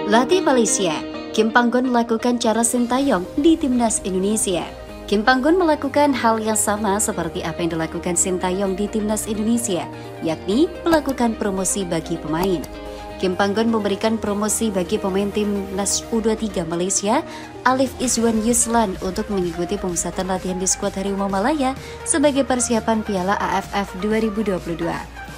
Latih Malaysia, Kim Panggon melakukan cara Sintayong di Timnas Indonesia. Kim Panggon melakukan hal yang sama seperti apa yang dilakukan Sintayong di Timnas Indonesia, yakni melakukan promosi bagi pemain. Kim Panggon memberikan promosi bagi pemain Timnas U23 Malaysia, Alif Izwan Yuslan, untuk mengikuti pemusatan latihan di skuad Harimau Malaya sebagai persiapan Piala AFF 2022.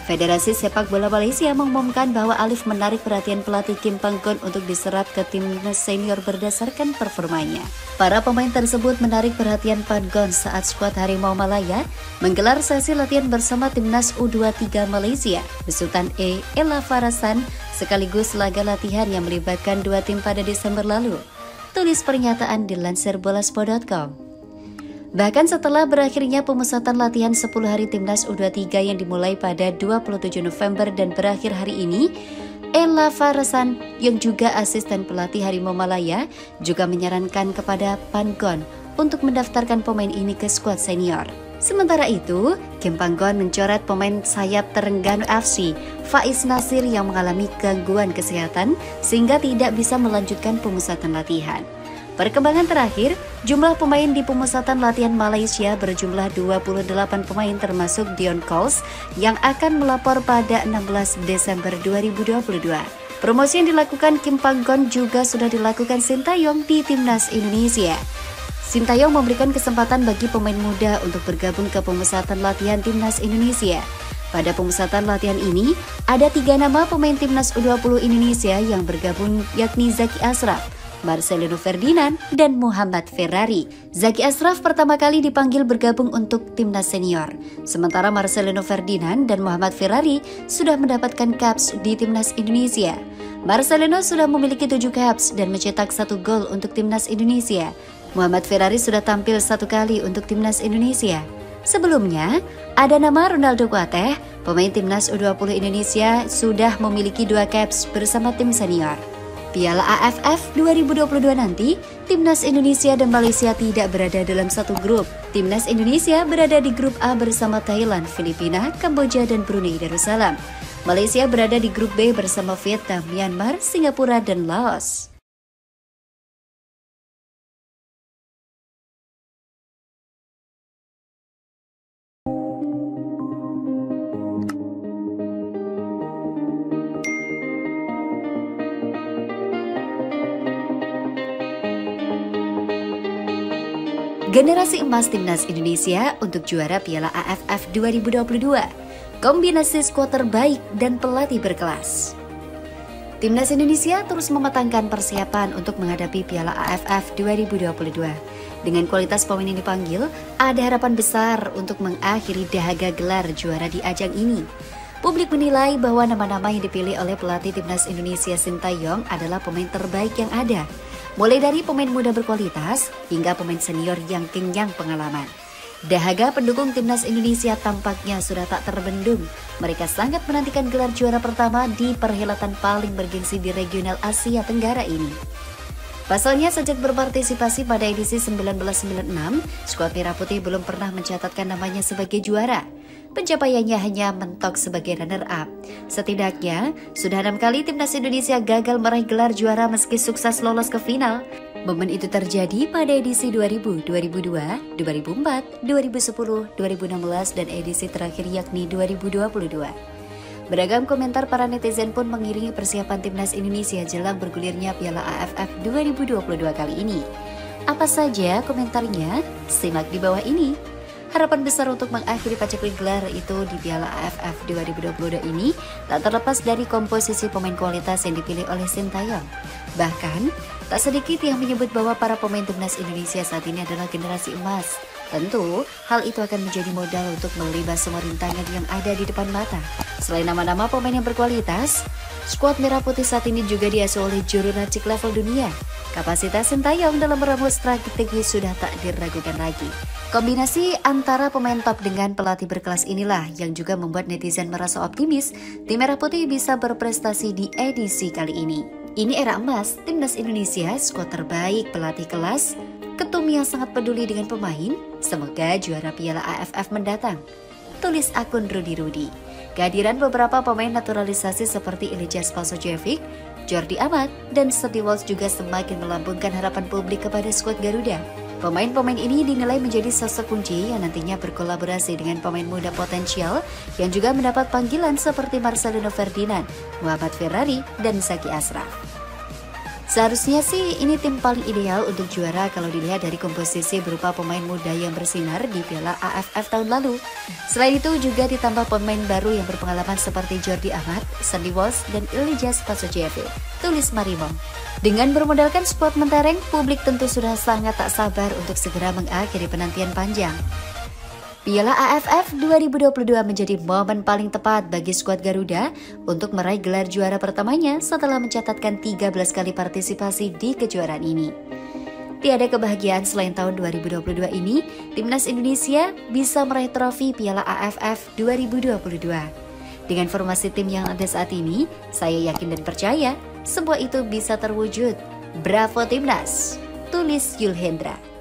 Federasi Sepak Bola Malaysia mengumumkan bahwa Alif menarik perhatian pelatih Kim Panggon untuk diserap ke timnas senior berdasarkan performanya. Para pemain tersebut menarik perhatian Panggon saat skuad Harimau Malaya menggelar sesi latihan bersama timnas U23 Malaysia besutan Ella Farasan sekaligus laga latihan yang melibatkan dua tim pada Desember lalu. Tulis pernyataan dilansir bolasport.com. Bahkan setelah berakhirnya pemusatan latihan 10 hari Timnas U23 yang dimulai pada 27 November dan berakhir hari ini, Ella Farasan yang juga asisten pelatih Harimau Malaya juga menyarankan kepada Panggon untuk mendaftarkan pemain ini ke skuad senior. Sementara itu, Kim Panggon mencoret pemain sayap Terengganu FC, Faiz Nasir, yang mengalami gangguan kesehatan sehingga tidak bisa melanjutkan pemusatan latihan. Perkembangan terakhir, jumlah pemain di pemusatan latihan Malaysia berjumlah 28 pemain termasuk Dion Coles yang akan melapor pada 16 Desember 2022. Promosi yang dilakukan Kim Panggon juga sudah dilakukan Sintayong di Timnas Indonesia. Sintayong memberikan kesempatan bagi pemain muda untuk bergabung ke pemusatan latihan Timnas Indonesia. Pada pemusatan latihan ini, ada 3 nama pemain Timnas U20 Indonesia yang bergabung, yakni Zaki Ashraf, Marcelino Ferdinand, dan Muhammad Ferrari. Zaki Ashraf pertama kali dipanggil bergabung untuk timnas senior, sementara Marcelino Ferdinand dan Muhammad Ferrari sudah mendapatkan caps di timnas Indonesia. Marcelino sudah memiliki 7 caps dan mencetak 1 gol untuk timnas Indonesia. Muhammad Ferrari sudah tampil 1 kali untuk timnas Indonesia. Sebelumnya, ada nama Ronaldo Kuateh, pemain timnas U20 Indonesia, sudah memiliki 2 caps bersama tim senior. Piala AFF 2022 nanti, Timnas Indonesia dan Malaysia tidak berada dalam satu grup. Timnas Indonesia berada di grup A bersama Thailand, Filipina, Kamboja, dan Brunei Darussalam. Malaysia berada di grup B bersama Vietnam, Myanmar, Singapura, dan Laos. Generasi emas Timnas Indonesia untuk juara Piala AFF 2022. Kombinasi skuad terbaik dan pelatih berkelas. Timnas Indonesia terus mematangkan persiapan untuk menghadapi Piala AFF 2022. Dengan kualitas pemain yang dipanggil, ada harapan besar untuk mengakhiri dahaga gelar juara di ajang ini. Publik menilai bahwa nama-nama yang dipilih oleh pelatih Timnas Indonesia Sintayong adalah pemain terbaik yang ada. Mulai dari pemain muda berkualitas hingga pemain senior yang kenyang pengalaman. Dahaga pendukung Timnas Indonesia tampaknya sudah tak terbendung. Mereka sangat menantikan gelar juara pertama di perhelatan paling bergengsi di regional Asia Tenggara ini. Pasalnya, sejak berpartisipasi pada edisi 1996, skuad Merah Putih belum pernah mencatatkan namanya sebagai juara. Pencapaiannya hanya mentok sebagai runner-up. Setidaknya, sudah 6 kali Timnas Indonesia gagal meraih gelar juara meski sukses lolos ke final. Momen itu terjadi pada edisi 2000, 2002, 2004, 2010, 2016, dan edisi terakhir yakni 2022. Beragam komentar para netizen pun mengiringi persiapan Timnas Indonesia jelang bergulirnya Piala AFF 2022 kali ini. Apa saja komentarnya? Simak di bawah ini. Harapan besar untuk mengakhiri paceklik gelar itu di Piala AFF 2022 ini tak terlepas dari komposisi pemain kualitas yang dipilih oleh Sintayong. Bahkan, tak sedikit yang menyebut bahwa para pemain Timnas Indonesia saat ini adalah generasi emas. Tentu, hal itu akan menjadi modal untuk melibas semua rintangan yang ada di depan mata. Selain nama-nama pemain yang berkualitas, skuad Merah Putih saat ini juga diasuh oleh juru racik level dunia. Kapasitas Sintayong dalam meramu strategi sudah tak diragukan lagi. Kombinasi antara pemain top dengan pelatih berkelas inilah yang juga membuat netizen merasa optimis tim Merah Putih bisa berprestasi di edisi kali ini. Ini era emas Timnas Indonesia, skuad terbaik, pelatih kelas, ketum yang sangat peduli dengan pemain. Semoga juara Piala AFF mendatang. Tulis akun Rudy Rudi. Kehadiran beberapa pemain naturalisasi seperti Ilija Spasojevic Jordi Amat, dan Sandy Walsh juga semakin melambungkan harapan publik kepada skuad Garuda. Pemain-pemain ini dinilai menjadi sosok kunci yang nantinya berkolaborasi dengan pemain muda potensial yang juga mendapat panggilan seperti Marcelino Ferdinand, Muhammad Ferrari, dan Zaki Ashraf. Seharusnya sih ini tim paling ideal untuk juara kalau dilihat dari komposisi berupa pemain muda yang bersinar di Piala AFF tahun lalu. Selain itu juga ditambah pemain baru yang berpengalaman seperti Jordi Amat, Sandy Walsh, dan Elijah Spasojevic, tulis Marimo. Dengan bermodalkan skuad mentereng, publik tentu sudah sangat tak sabar untuk segera mengakhiri penantian panjang. Piala AFF 2022 menjadi momen paling tepat bagi skuad Garuda untuk meraih gelar juara pertamanya setelah mencatatkan 13 kali partisipasi di kejuaraan ini. Tiada kebahagiaan selain tahun 2022 ini, Timnas Indonesia bisa meraih trofi Piala AFF 2022. Dengan formasi tim yang ada saat ini, saya yakin dan percaya semua itu bisa terwujud. Bravo Timnas, tulis Yul Hendra.